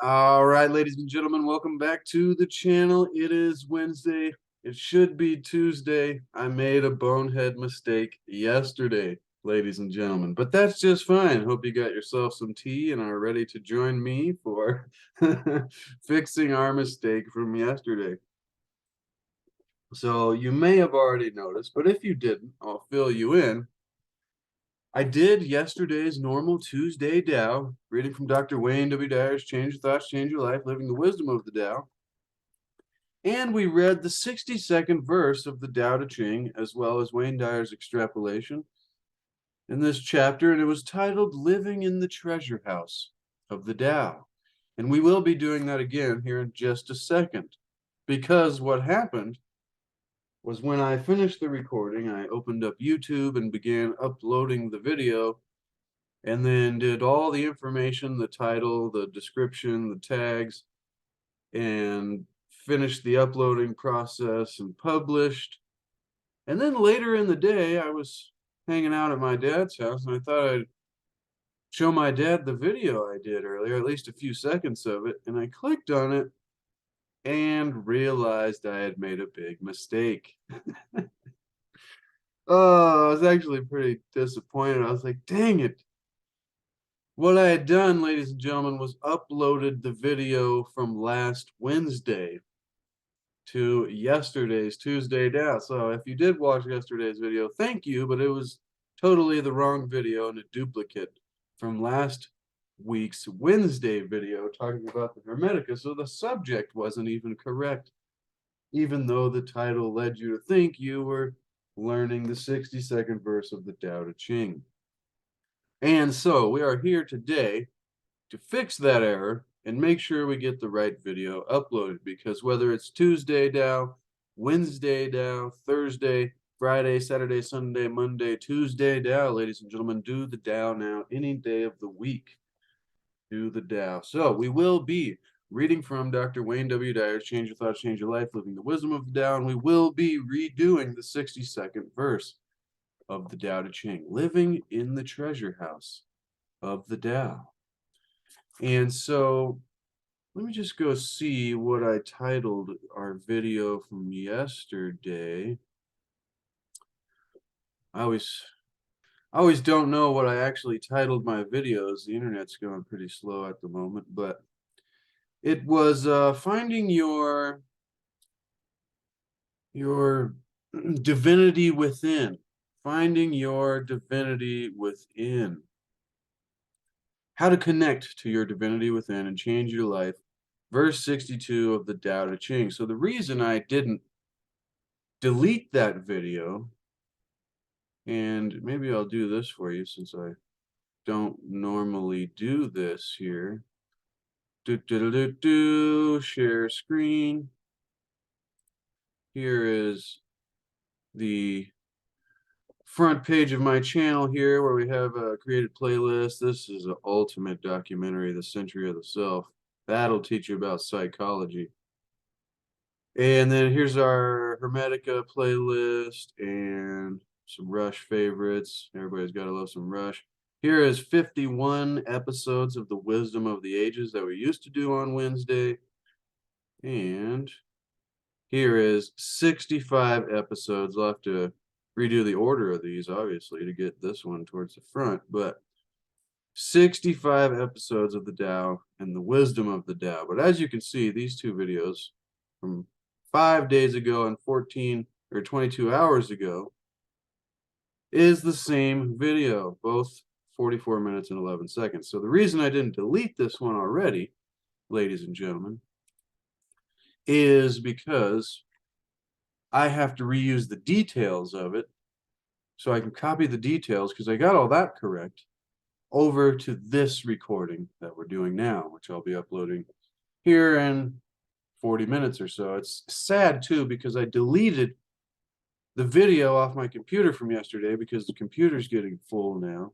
All right, ladies and gentlemen, welcome back to the channel. It is Wednesday. It should be Tuesday. I made a bonehead mistake yesterday, ladies and gentlemen, but that's just fine. Hope you got yourself some tea and are ready to join me for fixing our mistake from yesterday. So you may have already noticed, but if you didn't, I'll fill you in. I did yesterday's normal Tuesday Tao, reading from Dr. Wayne W. Dyer's Change Your Thoughts, Change Your Life, Living the Wisdom of the Tao. And we read the 62nd verse of the Tao Te Ching, as well as Wayne Dyer's extrapolation in this chapter, and it was titled Living in the Treasure House of the Tao. And we will be doing that again here in just a second, because what happened was when I finished the recording, I opened up YouTube and began uploading the video, and then did all the information, the title, the description, the tags, and finished the uploading process and published. And then later in the day, I was hanging out at my dad's house, and I thought I'd show my dad the video I did earlier, at least a few seconds of it, and I clicked on it and realized I had made a big mistake. Oh, I was actually pretty disappointed. I was like, dang it. What I had done, ladies and gentlemen, was uploaded the video from last Wednesday to yesterday's Tuesday Tao. So if you did watch yesterday's video, thank you, but it was totally the wrong video and a duplicate from last week's Wednesday video talking about the Hermetica. So the subject wasn't even correct, even though the title led you to think you were learning the 62nd verse of the Tao Te Ching. And so we are here today to fix that error and make sure we get the right video uploaded, because whether it's Tuesday Tao, Wednesday Tao, Thursday, Friday, Saturday, Sunday, Monday, Tuesday Tao, ladies and gentlemen, do the Tao now, any day of the week. Do the Tao. So we will be reading from Dr. Wayne W. Dyer's Change Your Thoughts, Change Your Life, Living the Wisdom of the Tao, and we will be redoing the 62nd verse of the Tao Te Ching, living in the treasure house of the Tao. And so let me just go see what I titled our video from yesterday. I always don't know what I actually titled my videos. The internet's going pretty slow at the moment, but it was finding your divinity within. Finding your divinity within. How to connect to your divinity within and change your life. Verse 62 of the Tao Te Ching. So the reason I didn't delete that video, and maybe I'll do this for you since I don't normally do this here. Share screen. Here is the front page of my channel here where we have a created playlist. This is an ultimate documentary, The Century of the Self. That'll teach you about psychology. And then here's our Hermetica playlist and some Rush favorites. Everybody's got to love some Rush. Here is 51 episodes of the Wisdom of the Ages that we used to do on Wednesday. And here is 65 episodes. I'll have to redo the order of these, obviously, to get this one towards the front. But 65 episodes of the Tao and the Wisdom of the Tao. But as you can see, these two videos from 5 days ago and 14 or 22 hours ago is the same video, both 44 minutes and 11 seconds. So the reason I didn't delete this one already, ladies and gentlemen, is because I have to reuse the details of it. So I can copy the details, because I got all that correct, over to this recording that we're doing now, which I'll be uploading here in 40 minutes or so. It's sad too, because I deleted the video off my computer from yesterday because the computer's getting full now.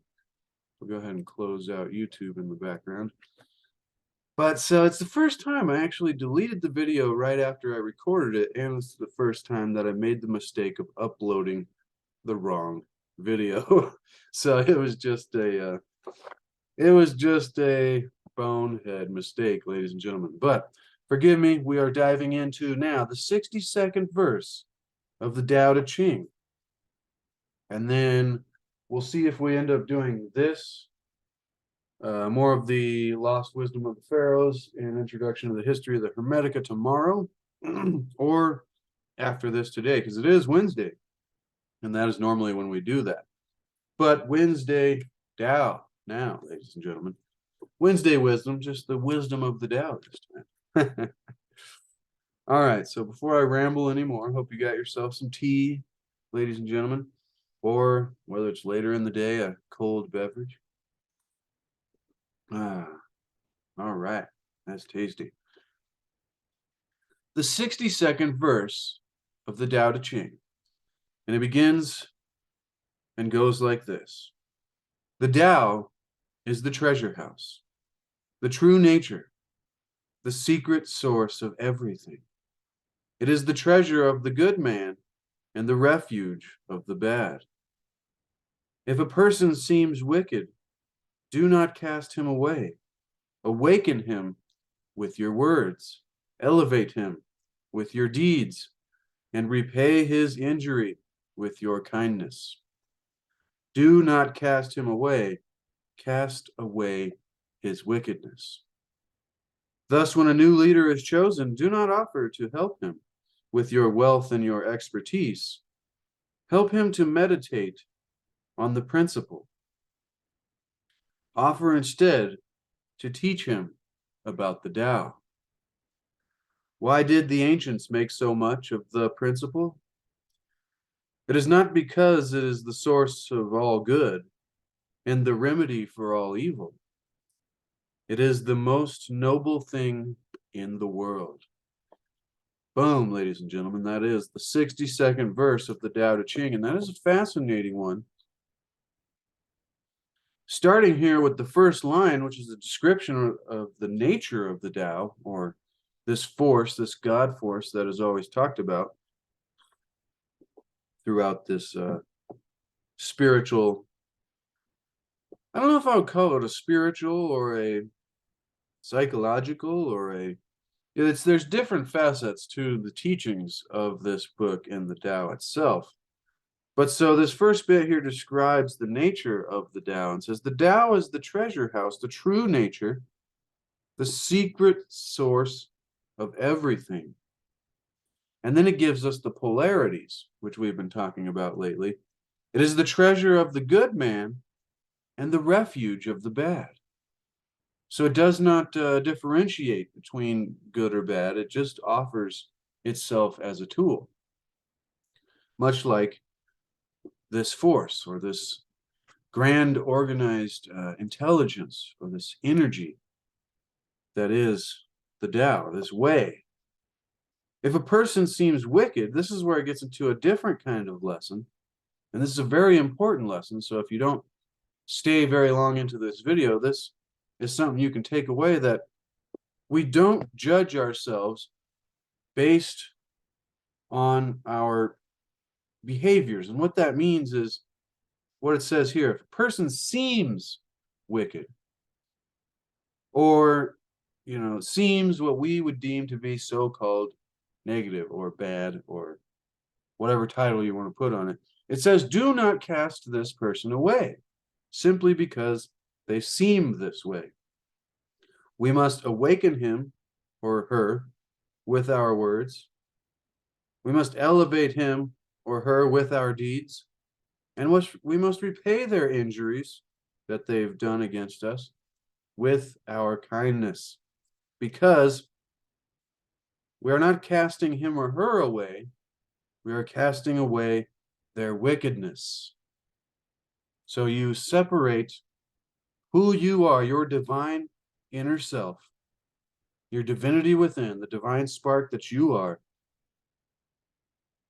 We'll go ahead and close out YouTube in the background. But so it's the first time I actually deleted the video right after I recorded it, and it's the first time that I made the mistake of uploading the wrong video. So it was just a bonehead mistake, ladies and gentlemen. But forgive me, we are diving into now the 62nd verse of the Tao Te Ching. And then we'll see if we end up doing this, more of the Lost Wisdom of the Pharaohs and Introduction to the History of the Hermetica tomorrow, or after this today, because it is Wednesday, and that is normally when we do that. But Wednesday Tao now, ladies and gentlemen. Wednesday wisdom, just the wisdom of the Tao this time. All right, so before I ramble anymore, hope you got yourself some tea, ladies and gentlemen, or whether it's later in the day, a cold beverage. All right, that's tasty. The 62nd verse of the Tao Te Ching, and it begins and goes like this. The Tao is the treasure house, the true nature, the secret source of everything. It is the treasure of the good man and the refuge of the bad. If a person seems wicked, do not cast him away. Awaken him with your words. Elevate him with your deeds, and repay his injury with your kindness. Do not cast him away. Cast away his wickedness. Thus, when a new leader is chosen, do not offer to help him with your wealth and your expertise. Help him to meditate on the principle. Offer instead to teach him about the Tao. Why did the ancients make so much of the principle? It is not because it is the source of all good and the remedy for all evil. It is the most noble thing in the world. Boom, ladies and gentlemen, that is the 62nd verse of the Tao Te Ching, and that is a fascinating one. Starting here with the first line, which is a description of the nature of the Tao, or this force, this God force that is always talked about throughout this spiritual, I don't know if I would call it a spiritual or a psychological or a, there's different facets to the teachings of this book and the Tao itself. But so this first bit here describes the nature of the Tao and says, the Tao is the treasure house, the true nature, the secret source of everything. And then it gives us the polarities, which we've been talking about lately. It is the treasure of the good man and the refuge of the bad. So it does not differentiate between good or bad. It just offers itself as a tool, much like this force or this grand organized intelligence or this energy that is the Tao, this way. If a person seems wicked, this is where it gets into a different kind of lesson. And this is a very important lesson. So if you don't stay very long into this video, this is something you can take away, that we don't judge ourselves based on our behaviors. And what that means is what it says here. If a person seems wicked, or, seems what we would deem to be so-called negative or bad, or whatever title you want to put on it, it says, do not cast this person away simply because they seem this way. We must awaken him or her with our words. We must elevate him or her with our deeds. And we must repay their injuries that they've done against us with our kindness. Because we are not casting him or her away, we are casting away their wickedness. So you separate who you are, your divine inner self, your divinity within, the divine spark that you are,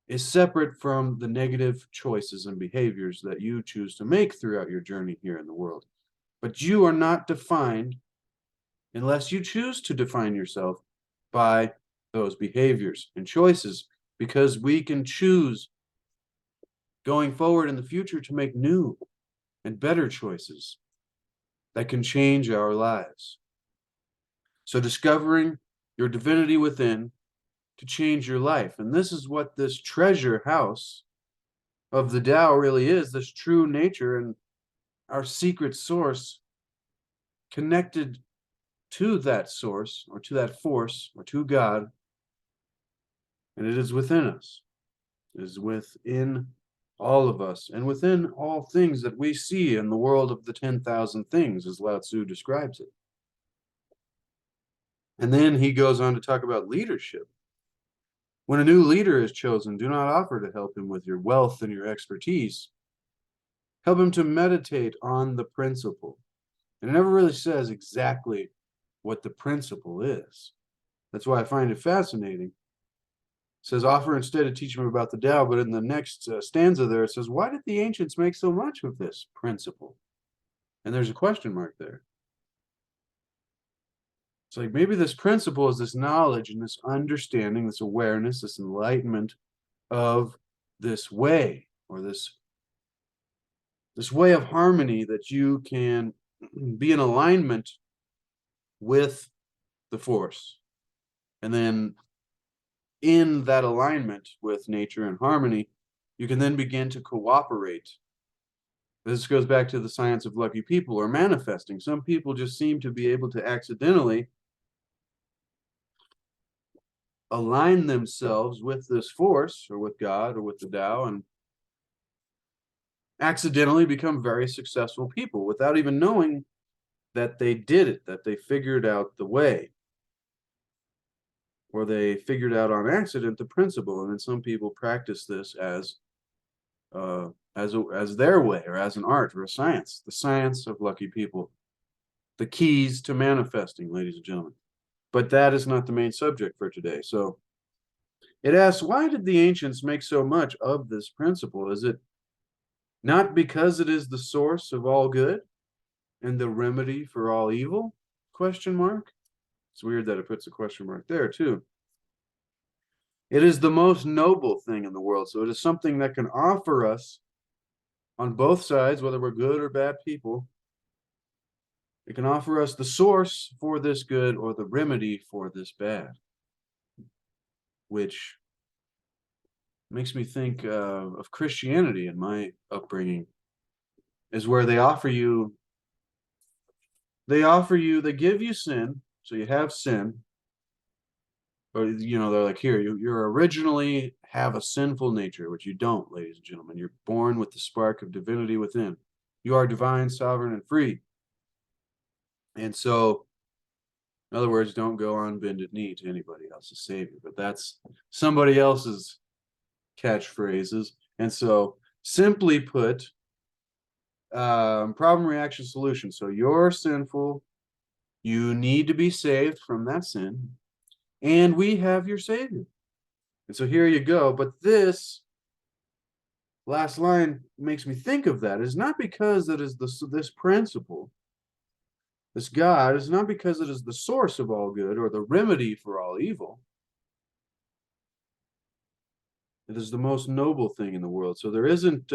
is separate from the negative choices and behaviors that you choose to make throughout your journey here in the world. But you are not defined, unless you choose to define yourself, by those behaviors and choices, because we can choose going forward in the future to make new and better choices that can change our lives. So discovering your divinity within to change your life. And this is what this treasure house of the Tao really is, this true nature and our secret source connected to that source or to that force or to God. And it is within us. It is within all of us and within all things that we see in the world of the 10,000 things, as Lao-tzu describes it. And then he goes on to talk about leadership. When a new leader is chosen, do not offer to help him with your wealth and your expertise. Help him to meditate on the principle. And it never really says exactly what the principle is. That's why I find it fascinating. It says, offer instead to teach him about the Tao, but in the next stanza there, it says, why did the ancients make so much of this principle? And there's a question mark there. It's like maybe this principle is this knowledge and this understanding, this awareness, this enlightenment of this way, or this way of harmony that you can be in alignment with the force. And then in that alignment with nature and harmony, you can then begin to cooperate. This goes back to the science of lucky people or manifesting. Some people just seem to be able to accidentally align themselves with this force or with God or with the Tao and accidentally become very successful people without even knowing that they did it, that they figured out the way, or they figured out on accident the principle. And then some people practice this as their way, or as an art or a science, the science of lucky people, the keys to manifesting, ladies and gentlemen. But that is not the main subject for today. So it asks, why did the ancients make so much of this principle? Is it not because it is the source of all good and the remedy for all evil? Question mark. It's weird that it puts a question mark there too. It is the most noble thing in the world. So it is something that can offer us on both sides, whether we're good or bad people. It can offer us the source for this good or the remedy for this bad, which makes me think of Christianity in my upbringing, is where they give you sin, so you have sin, or they're like, here, you're originally have a sinful nature, which you don't, ladies and gentlemen. You're born with the spark of divinity within. You are divine, sovereign, and free. And so, in other words, don't go on bended knee to anybody else's savior. But that's somebody else's catchphrases. And so, simply put, problem, reaction, solution. So you're sinful. You need to be saved from that sin. And we have your savior. And so here you go. But this last line makes me think of that. It's not because it is this principle, this God, is not because it is the source of all good or the remedy for all evil. It is the most noble thing in the world. So there isn't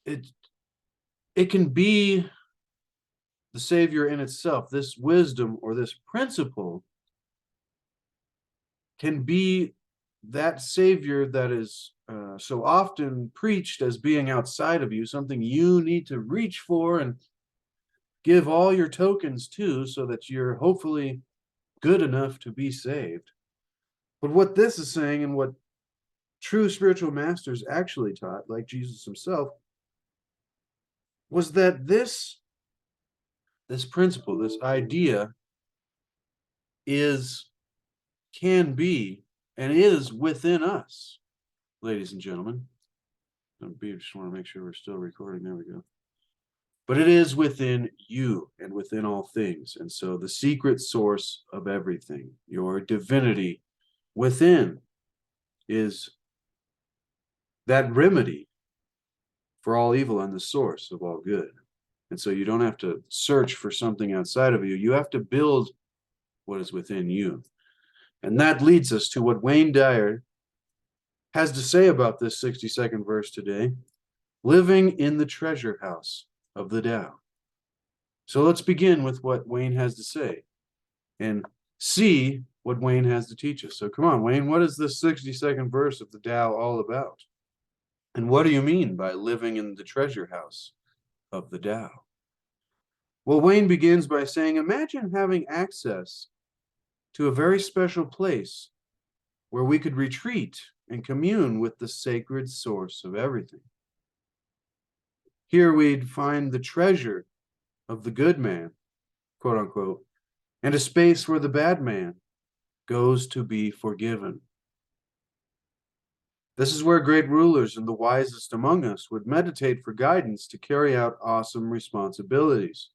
it can be the savior in itself. This wisdom or this principle can be that savior that is so often preached as being outside of you, something you need to reach for and give all your tokens to, so that you're hopefully good enough to be saved. But what this is saying, and what true spiritual masters actually taught, like Jesus himself, was that this principle, this idea, can be and is within us, ladies and gentlemen. I just want to make sure we're still recording. There we go. But it is within you and within all things. And so the secret source of everything, your divinity within, is that remedy for all evil and the source of all good. And so you don't have to search for something outside of you. You have to build what is within you. And that leads us to what Wayne Dyer has to say about this 60-second verse today: living in the treasure house of the Tao. So let's begin with what Wayne has to say and see what Wayne has to teach us. So come on, Wayne, what is this 60-second verse of the Tao all about? And what do you mean by living in the treasure house of the Tao? Well, Wayne begins by saying, imagine having access to a very special place where we could retreat and commune with the sacred source of everything. Here we'd find the treasure of the good man, quote unquote, and a space where the bad man goes to be forgiven. This is where great rulers and the wisest among us would meditate for guidance to carry out awesome responsibilities,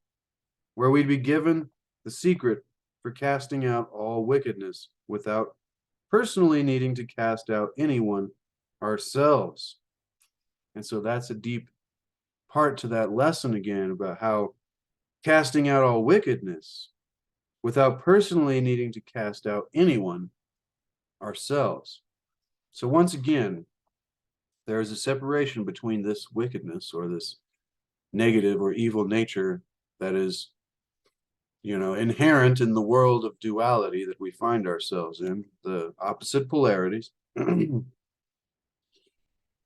where we'd be given the secret for casting out all wickedness without personally needing to cast out anyone ourselves. And so that's a deep part to that lesson again about how casting out all wickedness without personally needing to cast out anyone ourselves. So once again, there is a separation between this wickedness or this negative or evil nature that is, inherent in the world of duality that we find ourselves in, the opposite polarities,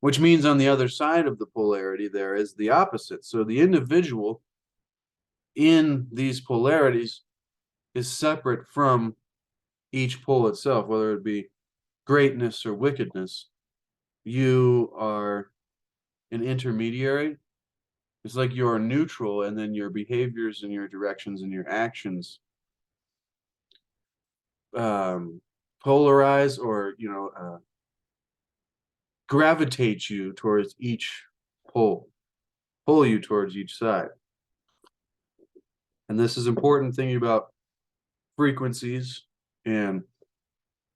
which means on the other side of the polarity there is the opposite. So the individual in these polarities is separate from each pole itself, whether it be greatness or wickedness. You are an intermediary. It's like you're neutral, and then your behaviors and your directions and your actions polarize or gravitate you towards each pole, pull you towards each side. And this is important thinking about frequencies and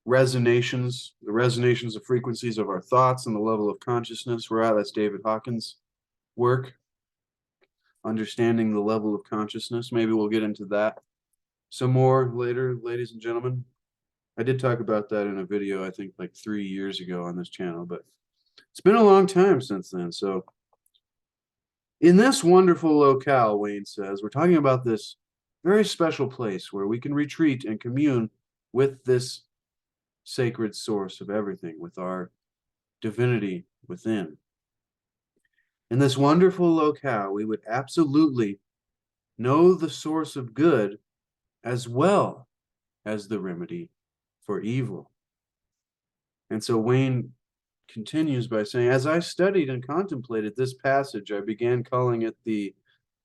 resonations, the resonations of frequencies of our thoughts and the level of consciousness we're at. That's David Hawkins' work, understanding the level of consciousness. Maybe we'll get into that some more later, ladies and gentlemen. I did talk about that in a video, I think like 3 years ago on this channel, but it's been a long time since then. So in this wonderful locale, Wayne says, we're talking about this very special place where we can retreat and commune with this sacred source of everything, with our divinity within. In this wonderful locale, we would absolutely know the source of good as well as the remedy for evil. And so Wayne continues by saying, as I studied and contemplated this passage, I began calling it the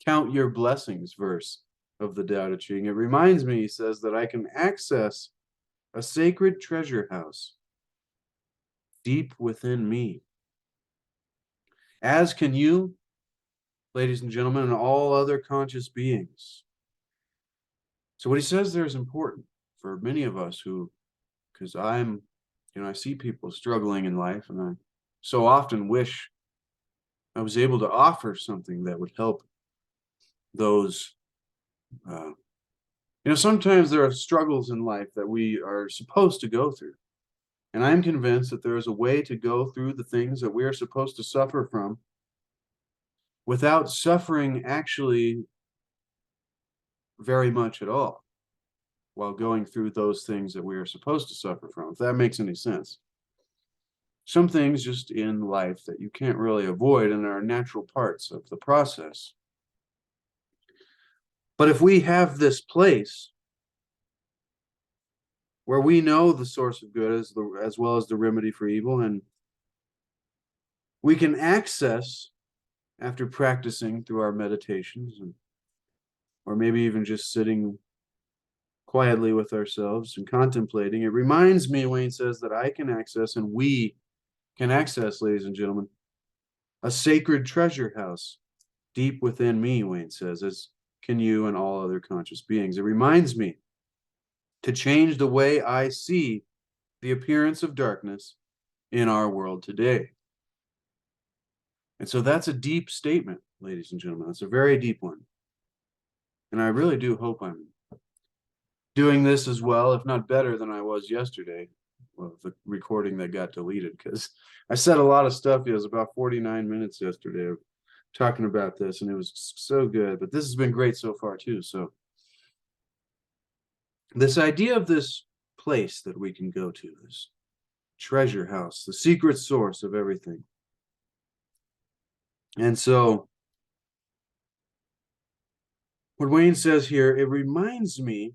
count your blessings verse of the Tao Te Ching. It reminds me, he says, that I can access a sacred treasure house deep within me. As can you, ladies and gentlemen, and all other conscious beings. So what he says there is important for many of us who, because I see people struggling in life, and I so often wish I was able to offer something that would help those. Sometimes there are struggles in life that we are supposed to go through. And I'm convinced that there is a way to go through the things that we are supposed to suffer from without suffering actually very much at all while going through those things that we are supposed to suffer from, if that makes any sense. Some things just in life that you can't really avoid and are natural parts of the process. But if we have this place where we know the source of good as well as the remedy for evil, and we can access, after practicing through our meditations, or maybe even just sitting quietly with ourselves and contemplating, it reminds me, Wayne says, that I can access, and we can access, ladies and gentlemen, a sacred treasure house deep within me, Wayne says, as can you and all other conscious beings. It reminds me to change the way I see the appearance of darkness in our world today. And so that's a deep statement, ladies and gentlemen. That's a very deep one. And I really do hope I'm doing this as well, if not better than I was yesterday. Well, the recording that got deleted, because I said a lot of stuff. It was about 49 minutes yesterday of talking about this, and it was so good. But this has been great so far too. So this idea of this place that we can go to, this treasure house, the secret source of everything. And so what Wayne says here, it reminds me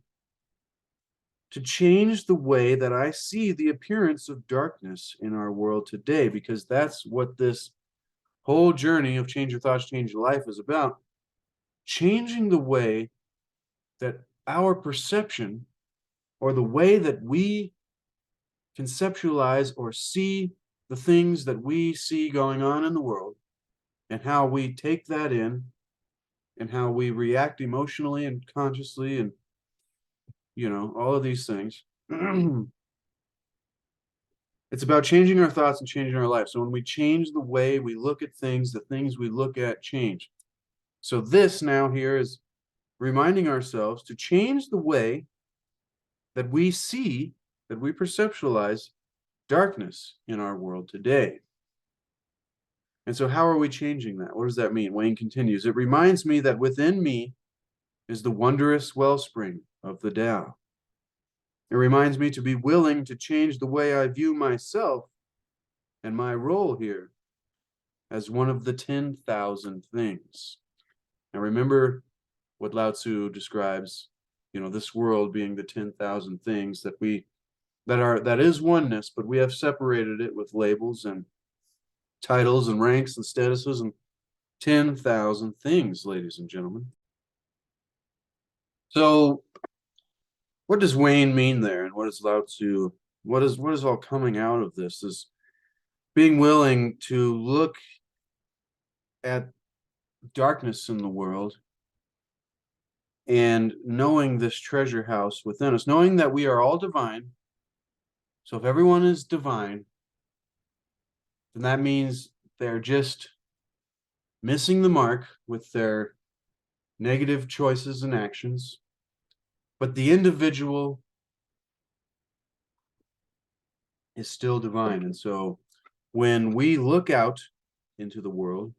to change the way that I see the appearance of darkness in our world today, because that's what this whole journey of change your thoughts, change your life is about. Changing the way that our perception, or the way that we conceptualize or see the things that we see going on in the world, and how we take that in, and how we react emotionally and consciously, and all of these things. It's about changing our thoughts and changing our life. So when we change the way we look at things, the things we look at change. So this now here is reminding ourselves to change the way that we see, that we perceptualize darkness in our world today. And so how are we changing that? What does that mean? Wayne continues, it reminds me that within me is the wondrous wellspring of the Tao. It reminds me to be willing to change the way I view myself and my role here as one of the 10,000 things. Now remember what Lao-tzu describes, this world being the 10,000 things that is oneness, but we have separated it with labels and titles and ranks and statuses and 10,000 things, ladies and gentlemen. So what does Wayne mean there, and what is Lao-tzu, what is all coming out of this? Is being willing to look at darkness in the world and knowing this treasure house within us, knowing that we are all divine. So if everyone is divine, then that means they're just missing the mark with their negative choices and actions. But the individual is still divine. And so when we look out into the world,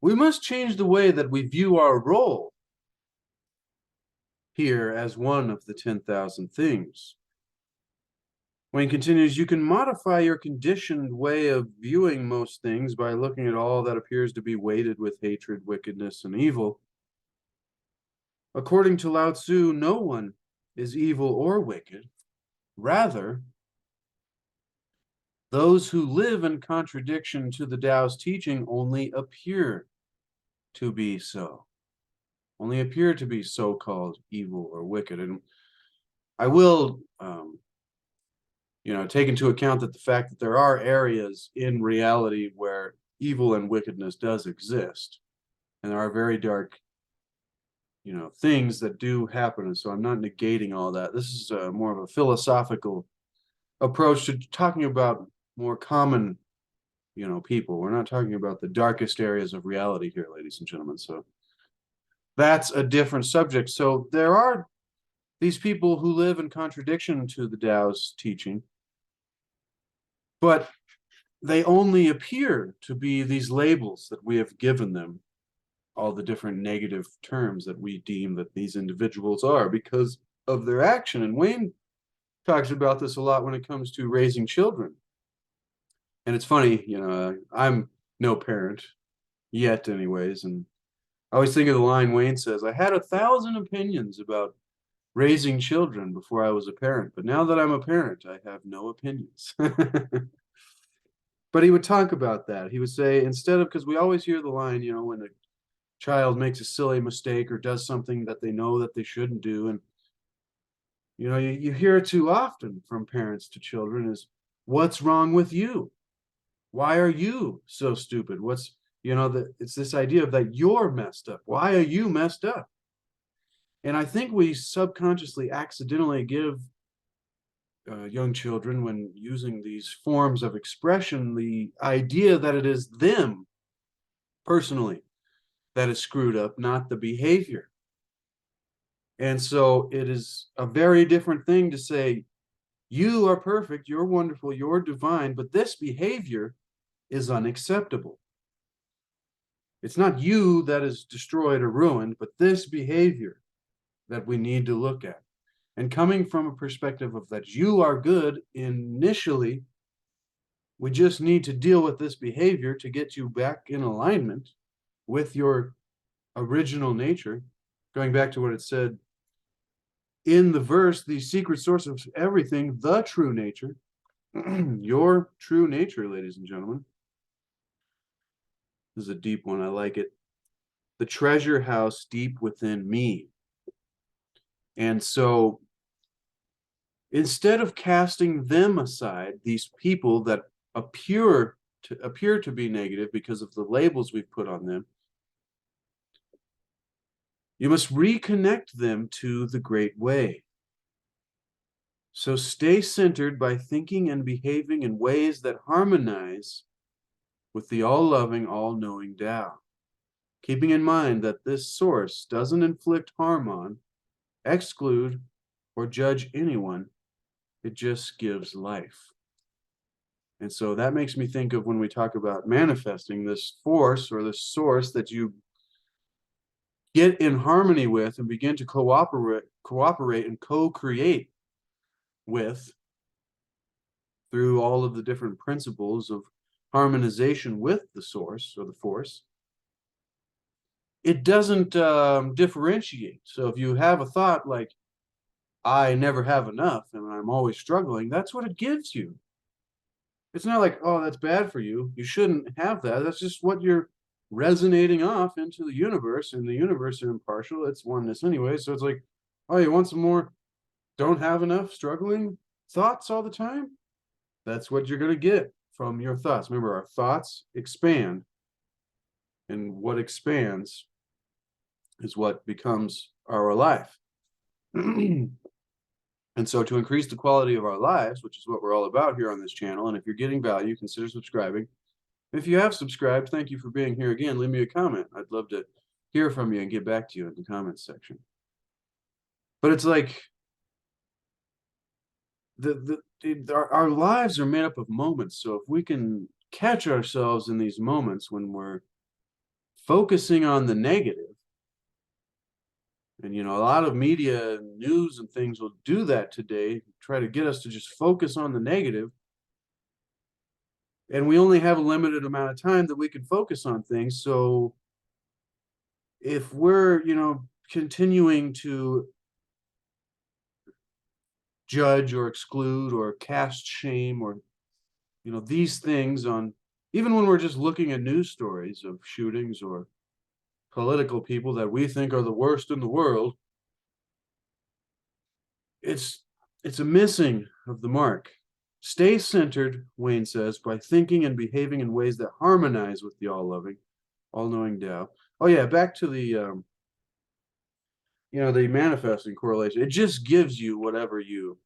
we must change the way that we view our role here as one of the 10,000 things. Wayne continues, you can modify your conditioned way of viewing most things by looking at all that appears to be weighted with hatred, wickedness, and evil. According to Lao-tzu, no one is evil or wicked. Rather, those who live in contradiction to the Tao's teaching only appear to be so. Only appear to be so-called evil or wicked. And I will take into account that the fact that there are areas in reality where evil and wickedness does exist, and there are very dark things that do happen. And so I'm not negating all that. This is more of a philosophical approach to talking about more common people. We're not talking about the darkest areas of reality here, ladies and gentlemen. So that's a different subject. So there are these people who live in contradiction to the Tao's teaching, but they only appear to be these labels that we have given them, all the different negative terms that we deem that these individuals are because of their action. And Wayne talks about this a lot when it comes to raising children. And it's funny, I'm no parent yet anyways, and I always think of the line Wayne says, I had 1,000 opinions about raising children before I was a parent, but now that I'm a parent, I have no opinions. But he would talk about that. He would say, instead of, because we always hear the line, when a child makes a silly mistake or does something that they know that they shouldn't do, and you hear it too often from parents to children is, what's wrong with you? Why are you so stupid? It's this idea of that you're messed up. Why are you messed up? And I think we subconsciously accidentally give young children, when using these forms of expression, the idea that it is them personally that is screwed up, not the behavior. And so it is a very different thing to say, you are perfect, you're wonderful, you're divine, but this behavior is unacceptable. It's not you that is destroyed or ruined, but this behavior that we need to look at. And coming from a perspective of that you are good initially, we just need to deal with this behavior to get you back in alignment with your original nature. Going back to what it said in the verse, the secret source of everything, the true nature, your true nature, ladies and gentlemen. This is a deep one. I like it. The treasure house deep within me. And so instead of casting them aside, these people that appear to be negative because of the labels we've put on them, you must reconnect them to the great way. So stay centered by thinking and behaving in ways that harmonize with the all-loving, all-knowing Tao, keeping in mind that this source doesn't inflict harm on, exclude, or judge anyone. It just gives life. And so that makes me think of when we talk about manifesting, this force or this source that you get in harmony with and begin to cooperate and co-create with through all of the different principles of harmonization with the source or the force. It doesn't differentiate. So if you have a thought like, I never have enough and I'm always struggling, that's what it gives you. It's not like, oh, that's bad for you. You shouldn't have that. That's just what you're resonating off into the universe, and the universe is impartial. It's oneness anyway. So it's like, oh, you want some more don't have enough struggling thoughts all the time? That's what you're going to get from your thoughts. Remember, our thoughts expand, and what expands is what becomes our life. And so to increase the quality of our lives, which is what we're all about here on this channel, and if you're getting value, consider subscribing. If you have subscribed, thank you for being here again. Leave me a comment. I'd love to hear from you and get back to you in the comments section. But it's like our lives are made up of moments. So if we can catch ourselves in these moments when we're focusing on the negative, and, you know, a lot of media and news and things will do that today, try to get us to just focus on the negative. And we only have a limited amount of time that we can focus on things. So if we're, you know, continuing to judge or exclude or cast shame or, you know, these things on, even when we're just looking at news stories of shootings or political people that we think are the worst in the world, it's a missing of the mark. Stay centered, Wayne says, by thinking and behaving in ways that harmonize with the all-loving, all-knowing Tao. Oh yeah, back to the you know, the manifesting correlation. It just gives you whatever you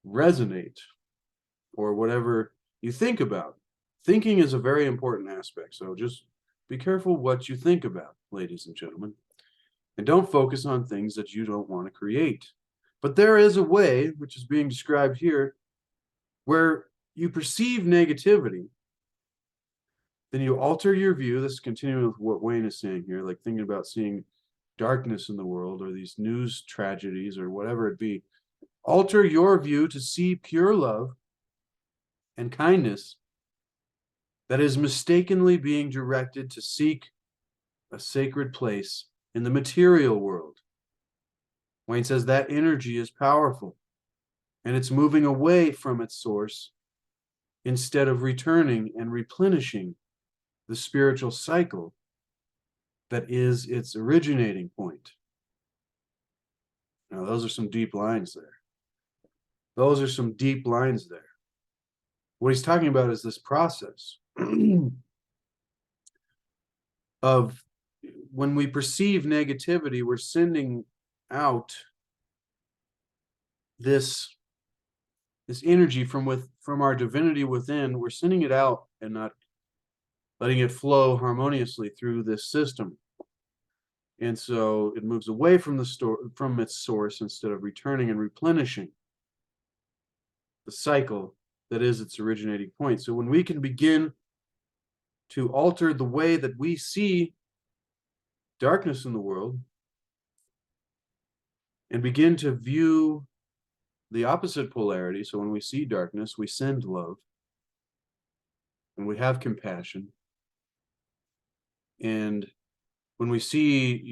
resonate or whatever you think about. Thinking is a very important aspect, so just be careful what you think about, ladies and gentlemen. And don't focus on things that you don't want to create. But there is a way, which is being described here, where you perceive negativity, then you alter your view. This is continuing with what Wayne is saying here, like thinking about seeing darkness in the world or these news tragedies or whatever it be. Alter your view to see pure love and kindness that is mistakenly being directed to seek a sacred place in the material world. Wayne says that energy is powerful, and it's moving away from its source instead of returning and replenishing the spiritual cycle that is its originating point. Now, those are some deep lines there. Those are some deep lines there. What he's talking about is this process of when we perceive negativity, we're sending out this energy from our divinity within. We're sending it out and not letting it flow harmoniously through this system. And so it moves away from its source instead of returning and replenishing the cycle that is its originating point. So when we can begin to alter the way that we see darkness in the world and begin to view the opposite polarity. So when we see darkness, we send love and we have compassion. And when we see,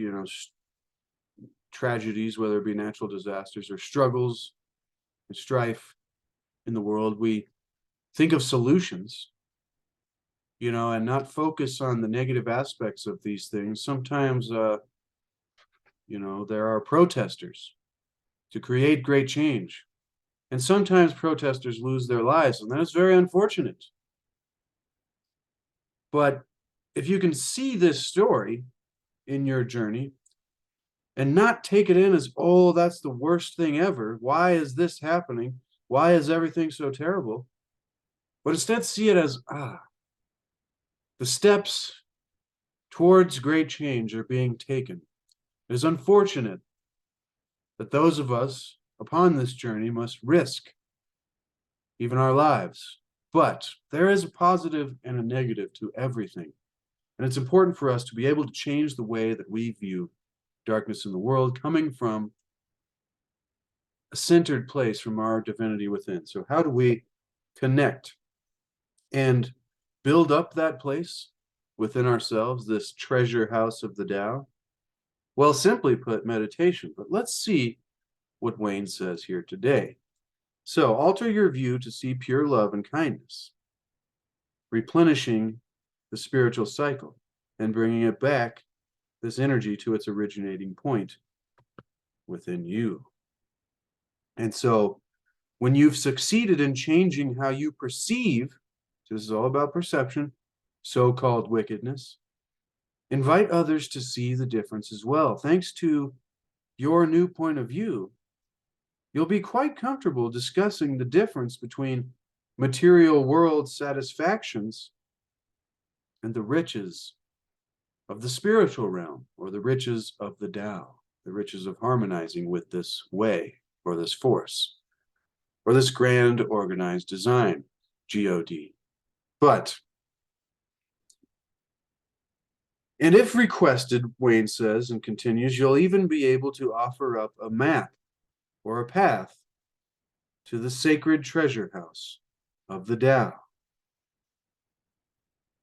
tragedies, whether it be natural disasters or struggles and strife in the world, we think of solutions, and not focus on the negative aspects of these things. Sometimes, there are protesters to create great change. And sometimes protesters lose their lives, and that is very unfortunate. But if you can see this story in your journey and not take it in as, oh, that's the worst thing ever. Why is this happening? Why is everything so terrible? But instead see it as, the steps towards great change are being taken. It is unfortunate that those of us upon this journey must risk even our lives. But there is a positive and a negative to everything. And it's important for us to be able to change the way that we view darkness in the world, coming from a centered place from our divinity within. So how do we connect and build up that place within ourselves, this treasure house of the Tao? Well, simply put, meditation. But let's see what Wayne says here today. So alter your view to see pure love and kindness, replenishing the spiritual cycle and bringing it back, this energy, to its originating point within you. And so when you've succeeded in changing how you perceive, so this is all about perception, so-called wickedness, invite others to see the difference as well. Thanks to your new point of view, you'll be quite comfortable discussing the difference between material world satisfactions and the riches of the spiritual realm, or the riches of the Tao, the riches of harmonizing with this way, or this force, or this grand organized design, God. And if requested, Wayne says and continues, you'll even be able to offer up a map or a path to the sacred treasure house of the Tao.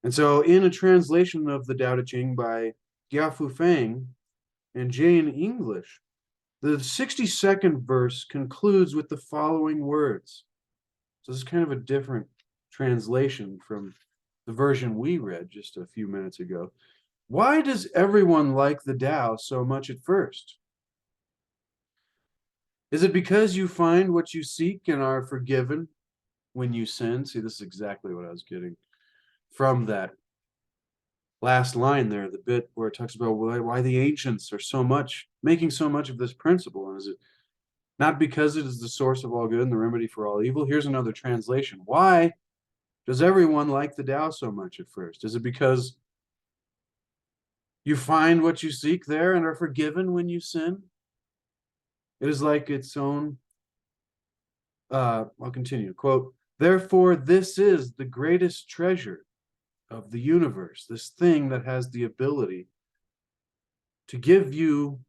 And so in a translation of the Tao Te Ching by Gyalfu Feng and Jane English, the 62nd verse concludes with the following words. So this is kind of a different translation from the version we read just a few minutes ago. Why does everyone like the Tao so much at first? Is it because you find what you seek and are forgiven when you sin? See, this is exactly what I was getting from that last line there, the bit where it talks about why the ancients are making so much of this principle. And is it not because it is the source of all good and the remedy for all evil? Here's another translation. Why does everyone like the Tao so much at first? Is it because you find what you seek there and are forgiven when you sin? It is like its own, I'll continue, quote, therefore, this is the greatest treasure of the universe, this thing that has the ability to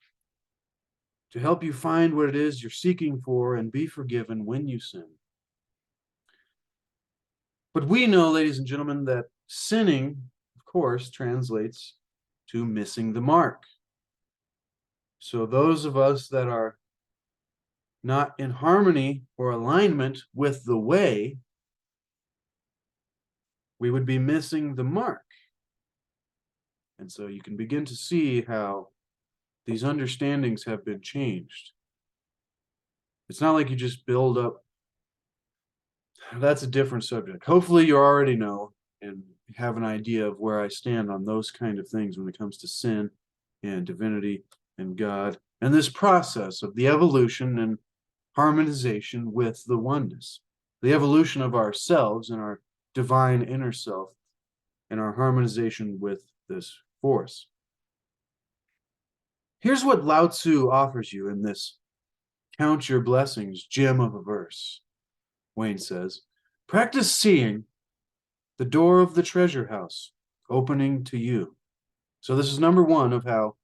help you find what it is you're seeking for and be forgiven when you sin. But we know, ladies and gentlemen, that sinning, of course, translates to missing the mark. So those of us that are not in harmony or alignment with the way, we would be missing the mark. And so you can begin to see how these understandings have been changed. It's not like you just build up. That's a different subject. Hopefully you already know and have an idea of where I stand on those kind of things when it comes to sin and divinity and God, and this process of the evolution and harmonization with the oneness, the evolution of ourselves and our divine inner self, and our harmonization with this force. Here's what Lao-tzu offers you in this Count Your Blessings gem of a verse. Wayne says, practice seeing the door of the treasure house opening to you. So this is number one of how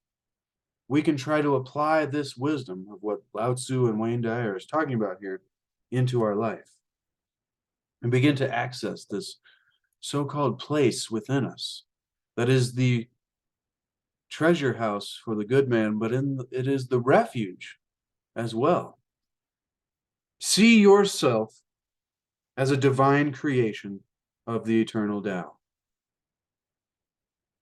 we can try to apply this wisdom of what Lao-tzu and Wayne Dyer is talking about here into our life and begin to access this so-called place within us that is the treasure house for the good man, but it is the refuge as well. See yourself as a divine creation of the eternal Tao.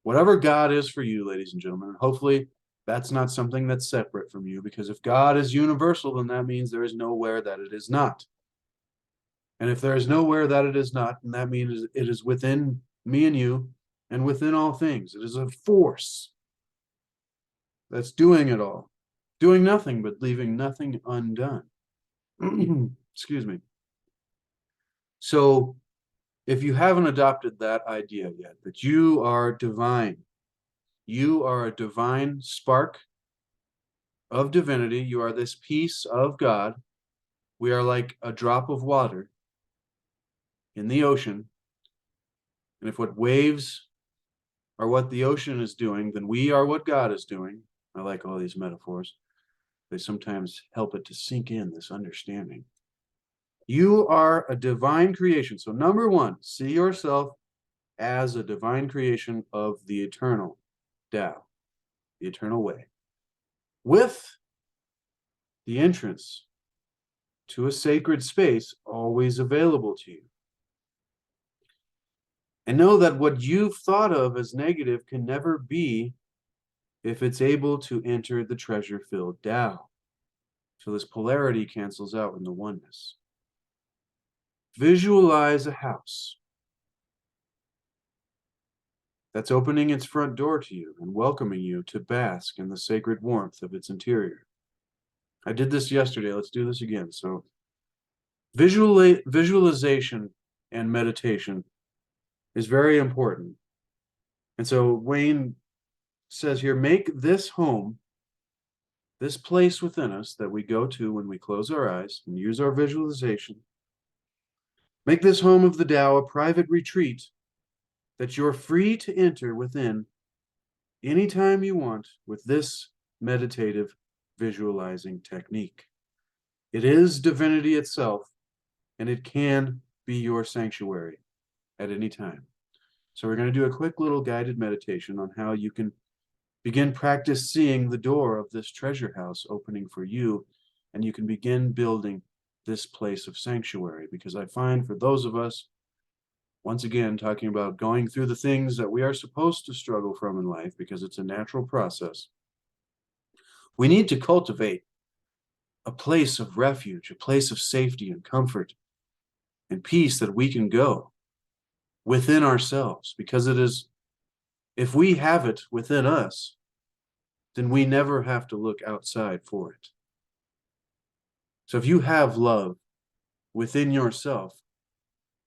Whatever God is for you, ladies and gentlemen, and hopefully that's not something that's separate from you, because if God is universal, then that means there is nowhere that it is not. And if there is nowhere that it is not, then that means it is within me and you and within all things. It is a force that's doing it all, doing nothing but leaving nothing undone. Excuse me. So if you haven't adopted that idea yet, that you are divine, you are a divine spark of divinity, you are this piece of God, we are like a drop of water in the ocean, and if what waves are what the ocean is doing, then we are what God is doing. I like all these metaphors. They sometimes help it to sink in, this understanding. You are a divine creation. So number one, see yourself as a divine creation of the eternal Tao, the eternal way, with the entrance to a sacred space always available to you. And know that what you've thought of as negative can never be if it's able to enter the treasure-filled Tao. So this polarity cancels out in the oneness. Visualize a house that's opening its front door to you and welcoming you to bask in the sacred warmth of its interior. I did this yesterday. Let's do this again. So visualization and meditation is very important. And so Wayne says here, make this home, this place within us that we go to when we close our eyes and use our visualization, make this home of the Tao a private retreat that you're free to enter within anytime you want with this meditative visualizing technique. It is divinity itself, and it can be your sanctuary at any time. So we're going to do a quick little guided meditation on how you can begin practice seeing the door of this treasure house opening for you, and you can begin building this place of sanctuary. Because I find for those of us, once again, talking about going through the things that we are supposed to struggle from in life, because it's a natural process, we need to cultivate a place of refuge, a place of safety and comfort and peace that we can go within ourselves, because it is, if we have it within us, then we never have to look outside for it. So if you have love within yourself,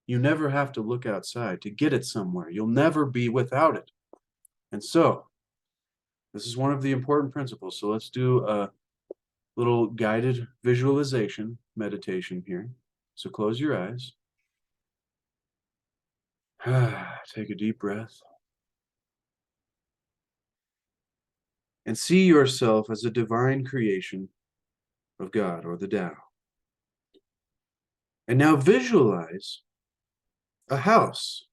you never have to look outside to get it somewhere. You'll never be without it. And so this is one of the important principles. So let's do a little guided visualization meditation here. So close your eyes. Take a deep breath. And see yourself as a divine creation of God, or the Tao. And now visualize a house.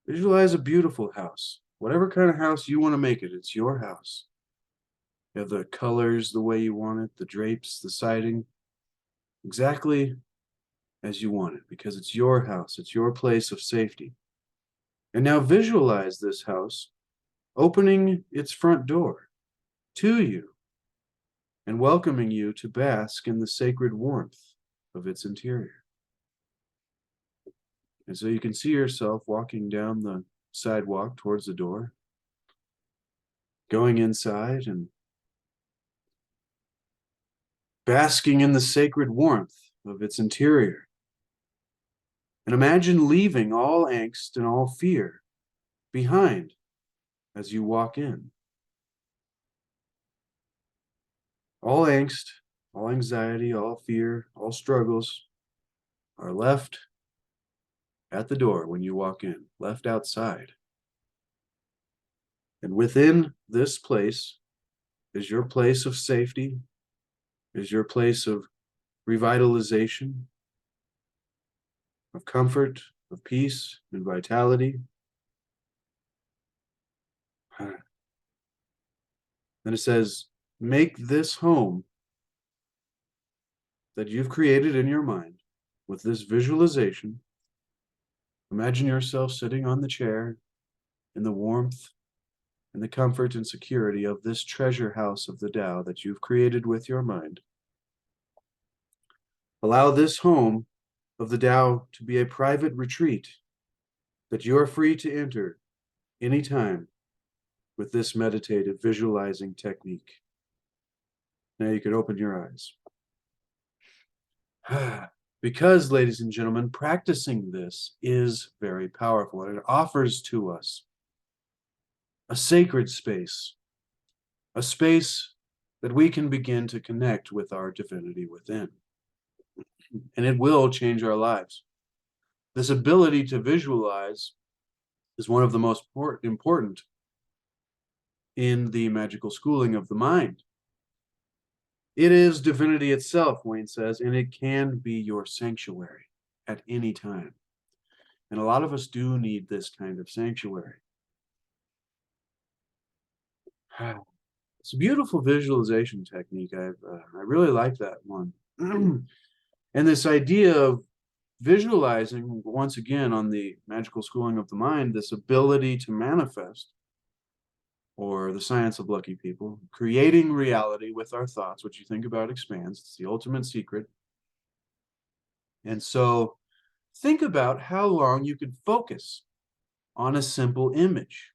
Visualize a beautiful house. Whatever kind of house you want to make it, it's your house. You have the colors the way you want it, the drapes, the siding, exactly as you want it, because it's your house, it's your place of safety. And now visualize this house opening its front door to you and welcoming you to bask in the sacred warmth of its interior. And so you can see yourself walking down the sidewalk towards the door, going inside and basking in the sacred warmth of its interior. And imagine leaving all angst and all fear behind as you walk in. All angst, all anxiety, all fear, all struggles are left at the door when you walk in, left outside. And within this place is your place of safety, is your place of revitalization, of comfort, of peace and vitality. Then it says, make this home that you've created in your mind with this visualization. Imagine yourself sitting on the chair in the warmth and the comfort and security of this treasure house of the Tao that you've created with your mind. Allow this home of the Tao to be a private retreat that you are free to enter anytime with this meditative visualizing technique. Now you can open your eyes. Because, ladies and gentlemen, practicing this is very powerful, and it offers to us a sacred space, a space that we can begin to connect with our divinity within. And it will change our lives. This ability to visualize is one of the most important in the magical schooling of the mind. It is divinity itself, Wayne says, and it can be your sanctuary at any time. And a lot of us do need this kind of sanctuary. It's a beautiful visualization technique. I really like that one. And this idea of visualizing, once again, on the magical schooling of the mind, this ability to manifest, or the science of lucky people, creating reality with our thoughts. What you think about expands. It's the ultimate secret. And so think about how long you could focus on a simple image.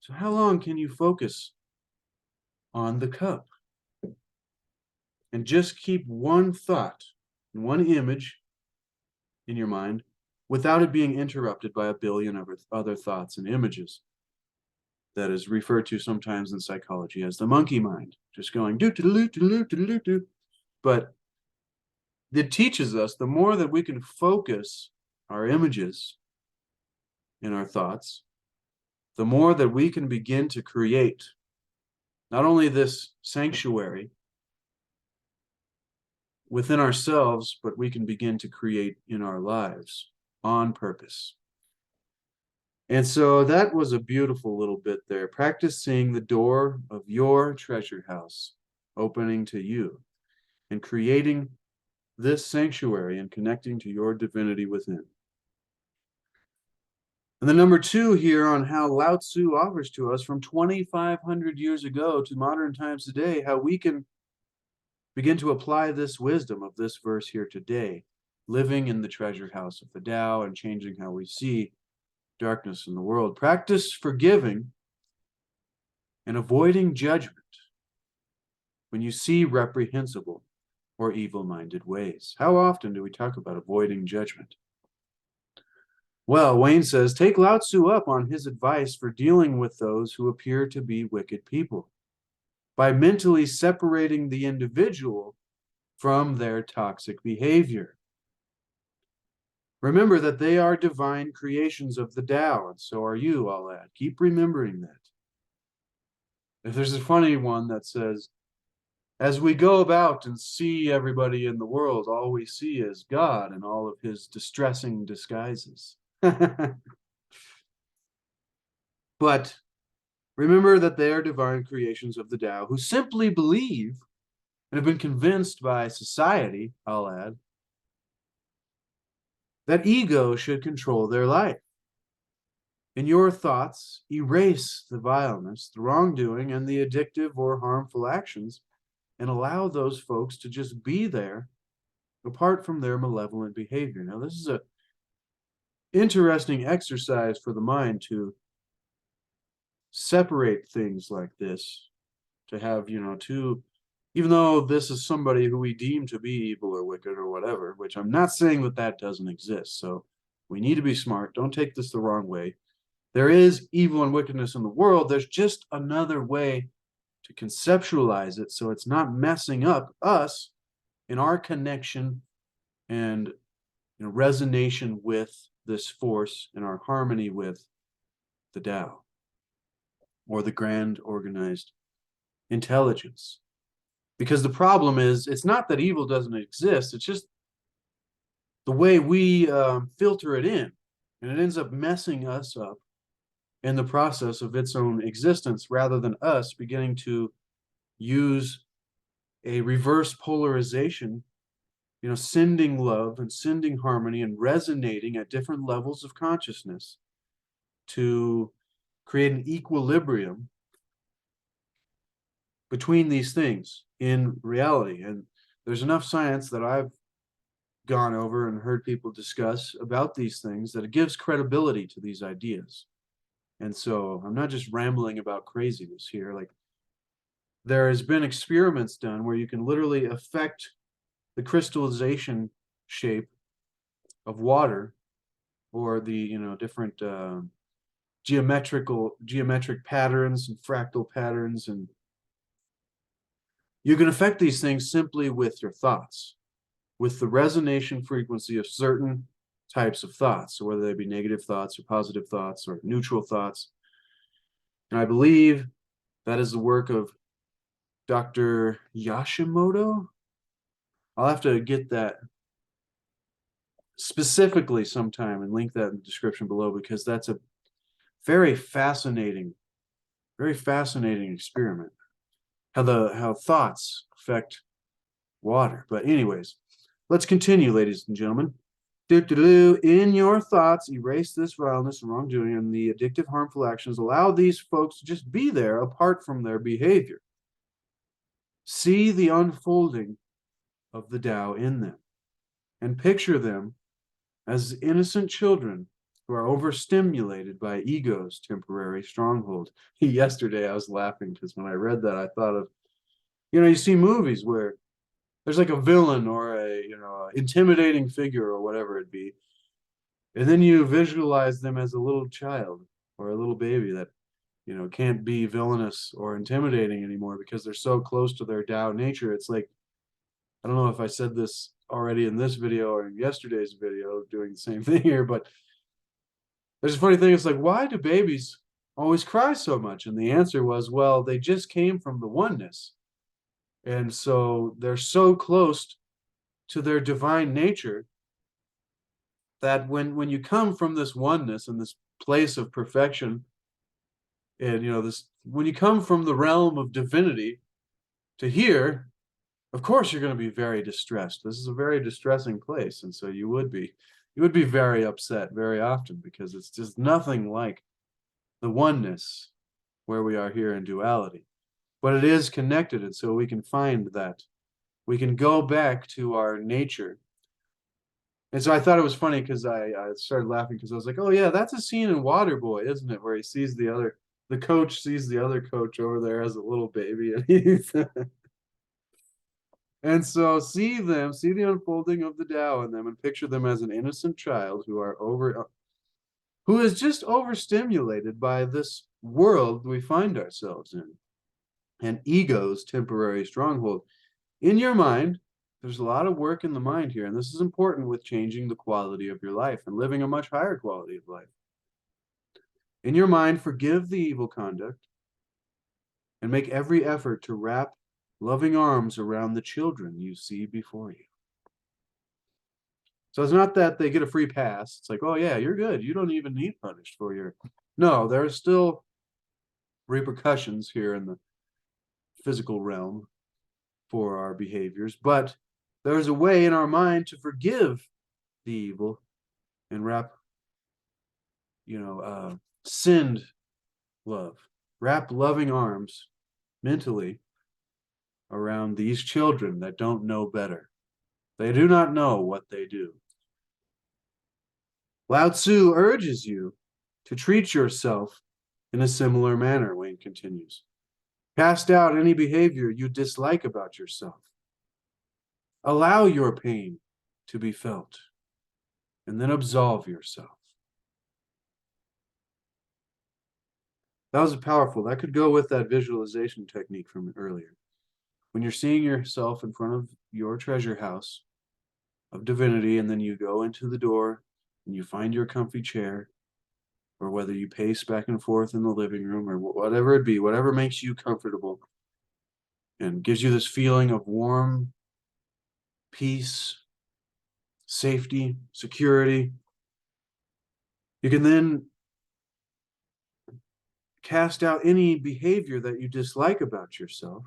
So how long can you focus on the cup? And just keep one thought, one image in your mind without it being interrupted by a billion other thoughts and images. That is referred to sometimes in psychology as the monkey mind, just going do. But it teaches us the more that we can focus our images in our thoughts, the more that we can begin to create not only this sanctuary within ourselves, but we can begin to create in our lives on purpose. And so that was a beautiful little bit there. Practice seeing the door of your treasure house opening to you and creating this sanctuary and connecting to your divinity within. And then number 2 here on how Lao-tzu offers to us from 2,500 years ago to modern times today, how we can begin to apply this wisdom of this verse here today, living in the treasure house of the Tao and changing how we see darkness in the world. Practice forgiving and avoiding judgment when you see reprehensible or evil-minded ways. How often do we talk about avoiding judgment? Well, Wayne says, take Lao-tzu up on his advice for dealing with those who appear to be wicked people by mentally separating the individual from their toxic behavior. Remember that they are divine creations of the Tao, and so are you, I'll add. Keep remembering that. If there's a funny one that says, as we go about and see everybody in the world, all we see is God and all of his distressing disguises. But remember that they are divine creations of the Tao who simply believe and have been convinced by society, I'll add, that ego should control their life. In your thoughts, erase the vileness, the wrongdoing, and the addictive or harmful actions, and allow those folks to just be there apart from their malevolent behavior. Now, this is an interesting exercise for the mind to separate things like this, to have, even though this is somebody who we deem to be evil or wicked or whatever, which I'm not saying that that doesn't exist. So we need to be smart. Don't take this the wrong way. There is evil and wickedness in the world. There's just another way to conceptualize it so it's not messing up us in our connection and resonation with this force and our harmony with the Tao. or the grand organized intelligence. Because the problem is, it's not that evil doesn't exist, it's just the way we filter it in, and it ends up messing us up in the process of its own existence, rather than us beginning to use a reverse polarization, sending love and sending harmony and resonating at different levels of consciousness to create an equilibrium between these things in reality. And there's enough science that I've gone over and heard people discuss about these things that it gives credibility to these ideas. And so I'm not just rambling about craziness here. Like, there has been experiments done where you can literally affect the crystallization shape of water, or the different geometric patterns and fractal patterns, and you can affect these things simply with your thoughts, with the resonation frequency of certain types of thoughts, so whether they be negative thoughts or positive thoughts or neutral thoughts. And I believe that is the work of Dr. Yashimoto. I'll have to get that specifically sometime and link that in the description below, because that's a very fascinating experiment. How thoughts affect water. But anyways, let's continue, ladies and gentlemen. In your thoughts, erase this vileness and wrongdoing and the addictive, harmful actions. Allow these folks to just be there apart from their behavior. See the unfolding of the Tao in them, and picture them as innocent children who are overstimulated by ego's temporary stronghold. Yesterday I was laughing because when I read that, I thought of, you see movies where there's like a villain or a intimidating figure or whatever it be, and then you visualize them as a little child or a little baby that can't be villainous or intimidating anymore because they're so close to their Tao nature. It's like, I don't know if I said this already in this video or in yesterday's video doing the same thing here, but there's a funny thing. It's like, why do babies always cry so much? And the answer was, well, they just came from the oneness. And so they're so close to their divine nature that when you come from this oneness and this place of perfection, and when you come from the realm of divinity to here, of course you're going to be very distressed. This is a very distressing place, and so you would be very upset very often, because it's just nothing like the oneness where we are here in duality. But it is connected, and so we can find that. We can go back to our nature. And so I thought it was funny because I started laughing because I was like, oh yeah, that's a scene in Waterboy, isn't it? Where he sees the coach sees the other coach over there as a little baby. And so see the unfolding of the Tao in them, and picture them as an innocent child who is just overstimulated by this world we find ourselves in, and ego's temporary stronghold. In your mind, there's a lot of work in the mind here, and this is important with changing the quality of your life and living a much higher quality of life. In your mind, forgive the evil conduct and make every effort to wrap loving arms around the children you see before you. So it's not that they get a free pass. It's like, oh yeah, you're good. You don't even need punished for your... No, there are still repercussions here in the physical realm for our behaviors, but there's a way in our mind to forgive the evil and wrap, send love, wrap loving arms mentally around these children that don't know better. They do not know what they do. Lao-tzu urges you to treat yourself in a similar manner, Wayne continues. Cast out any behavior you dislike about yourself. Allow your pain to be felt, and then absolve yourself. That was powerful. That could go with that visualization technique from earlier. When you're seeing yourself in front of your treasure house of divinity, and then you go into the door and you find your comfy chair or whether you pace back and forth in the living room, or whatever it be, whatever makes you comfortable and gives you this feeling of warm peace, safety, security. You can then cast out any behavior that you dislike about yourself.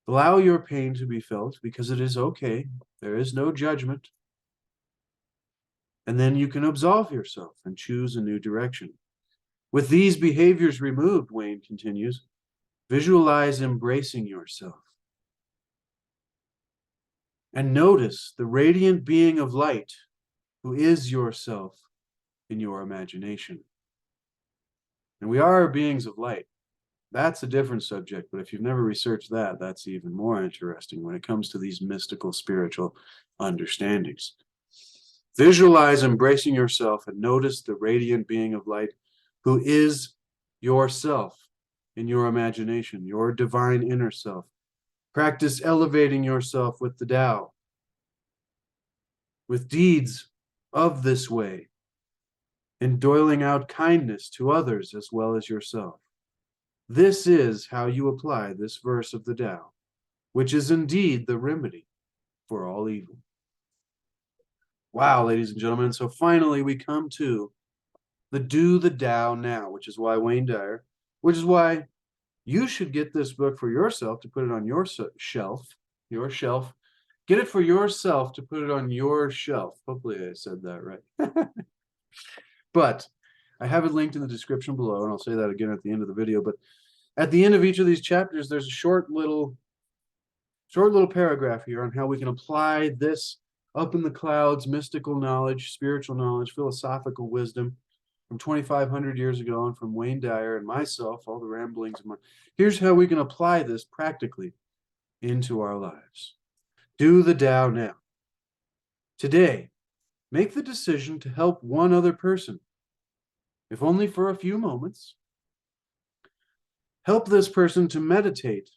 Allow your pain to be felt because it is okay. There is no judgment. And then you can absolve yourself and choose a new direction. With these behaviors removed, Wayne continues, visualize embracing yourself. And notice the radiant being of light who is yourself in your imagination. And we are beings of light. That's a different subject, but if you've never researched that, that's even more interesting when it comes to these mystical spiritual understandings. Visualize embracing yourself and notice the radiant being of light who is yourself in your imagination, your divine inner self. Practice elevating yourself with the Tao, with deeds of this way, and doling out kindness to others as well as yourself. This is how you apply this verse of the Tao, which is indeed the remedy for all evil. Wow, ladies and gentlemen. So finally we come to the do the Tao now, which is why Wayne Dyer, which is why you should get this book for yourself to put it on your shelf. Get it for yourself to put it on your shelf. Hopefully I said that right. But I have it linked in the description below, and I'll say that again at the end of the video. But at the end of each of these chapters, there's a short little paragraph here on how we can apply this up in the clouds, mystical knowledge, spiritual knowledge, philosophical wisdom from 2,500 years ago, and from Wayne Dyer and myself, all the ramblings of here's how we can apply this practically into our lives. Do the Tao now. Today, make the decision to help one other person, if only for a few moments. Help this person to meditate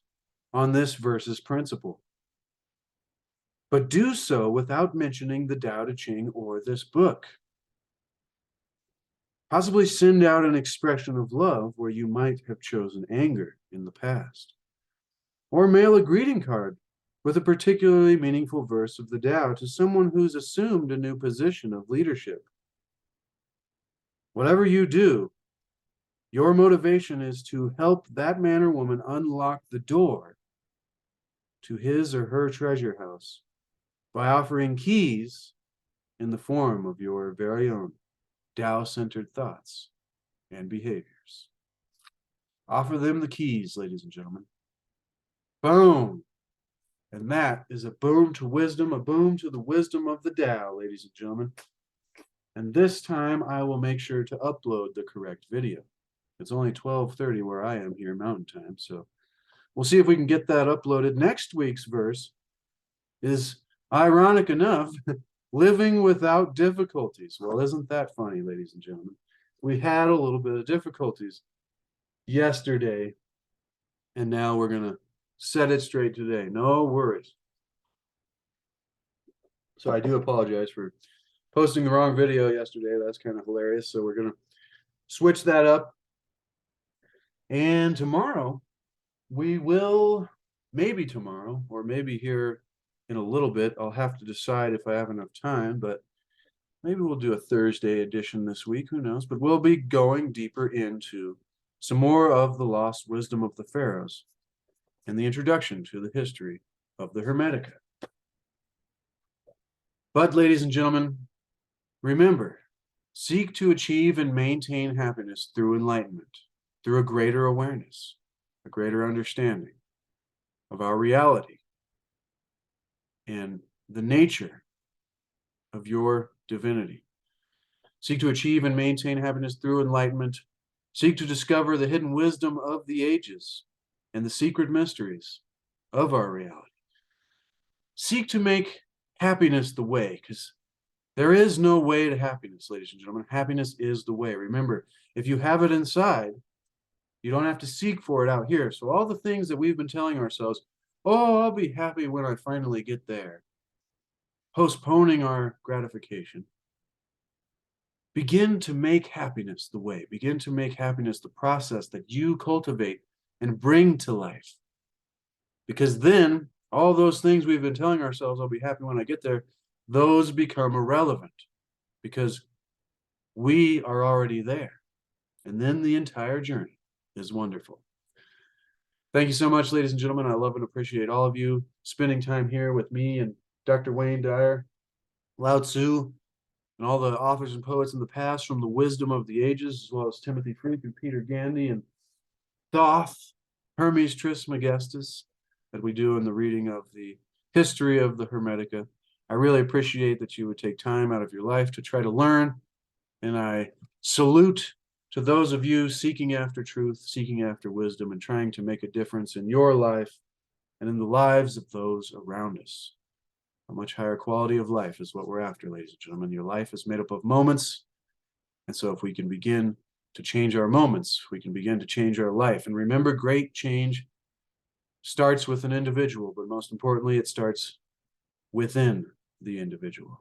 on this verse's principle. But do so without mentioning the Tao Te Ching or this book. Possibly send out an expression of love where you might have chosen anger in the past. Or mail a greeting card with a particularly meaningful verse of the Tao to someone who's assumed a new position of leadership. Whatever you do, your motivation is to help that man or woman unlock the door to his or her treasure house by offering keys in the form of your very own Tao-centered thoughts and behaviors. Offer them the keys, ladies and gentlemen. Boom. And that is a boom to wisdom, a boom to the wisdom of the Tao, ladies and gentlemen. And this time I will make sure to upload the correct video. It's only 12:30 where I am here Mountain Time, so we'll see if we can get that uploaded. Next week's verse is, ironic enough, living without difficulties. Well, isn't that funny, ladies and gentlemen? We had a little bit of difficulties yesterday, and now we're going to set it straight today. No worries. So I do apologize for posting the wrong video yesterday. That's kind of hilarious. So we're going to switch that up. And tomorrow, we will, maybe tomorrow, or maybe here in a little bit, I'll have to decide if I have enough time, but maybe we'll do a Thursday edition this week, who knows? But we'll be going deeper into some more of the lost wisdom of the pharaohs and the introduction to the history of the Hermetica. But, ladies and gentlemen, remember, seek to achieve and maintain happiness through enlightenment, through a greater awareness, a greater understanding of our reality and the nature of your divinity. Seek to achieve and maintain happiness through enlightenment. Seek to discover the hidden wisdom of the ages and the secret mysteries of our reality. Seek to make happiness the way, because there is no way to happiness, ladies and gentlemen. Happiness is the way. Remember, if you have it inside, you don't have to seek for it out here. So all the things that we've been telling ourselves, oh, I'll be happy when I finally get there, postponing our gratification, begin to make happiness the way. Begin to make happiness the process that you cultivate and bring to life. Because then all those things we've been telling ourselves, I'll be happy when I get there, those become irrelevant because we are already there. And then the entire journey is wonderful. Thank you so much, ladies and gentlemen. I love and appreciate all of you spending time here with me and Dr. Wayne Dyer, Lao-tzu, and all the authors and poets in the past from the wisdom of the ages, as well as Timothy Freke and Peter Gandy and Thoth, Hermes Trismegistus, that we do in the reading of the history of the Hermetica. I really appreciate that you would take time out of your life to try to learn, and I salute to those of you seeking after truth, seeking after wisdom, and trying to make a difference in your life and in the lives of those around us. A much higher quality of life is what we're after, ladies and gentlemen. Your life is made up of moments, and so if we can begin to change our moments, we can begin to change our life. And remember, great change starts with an individual, but most importantly, it starts within the individual.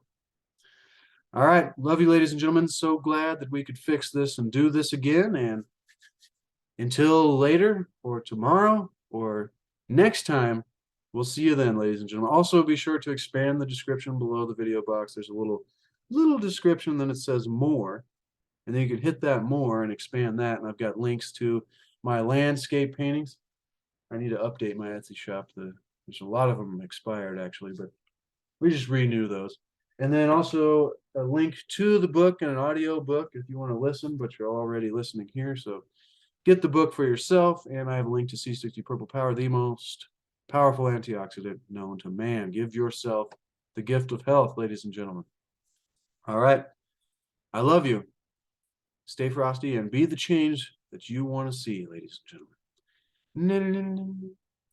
All right, love you, ladies and gentlemen. So glad that we could fix this and do this again. And until later or tomorrow or next time, we'll see you then, ladies and gentlemen. Also, be sure to expand the description below the video box. There's a little description, then it says more. And then you can hit that more and expand that. And I've got links to my landscape paintings. I need to update my Etsy shop. There's a lot of them expired, actually, but we just renew those. And then also a link to the book and an audio book if you want to listen, but you're already listening here. So get the book for yourself. And I have a link to C60 Purple Power, the most powerful antioxidant known to man. Give yourself the gift of health, ladies and gentlemen. All right. I love you. Stay frosty and be the change that you want to see, ladies and gentlemen.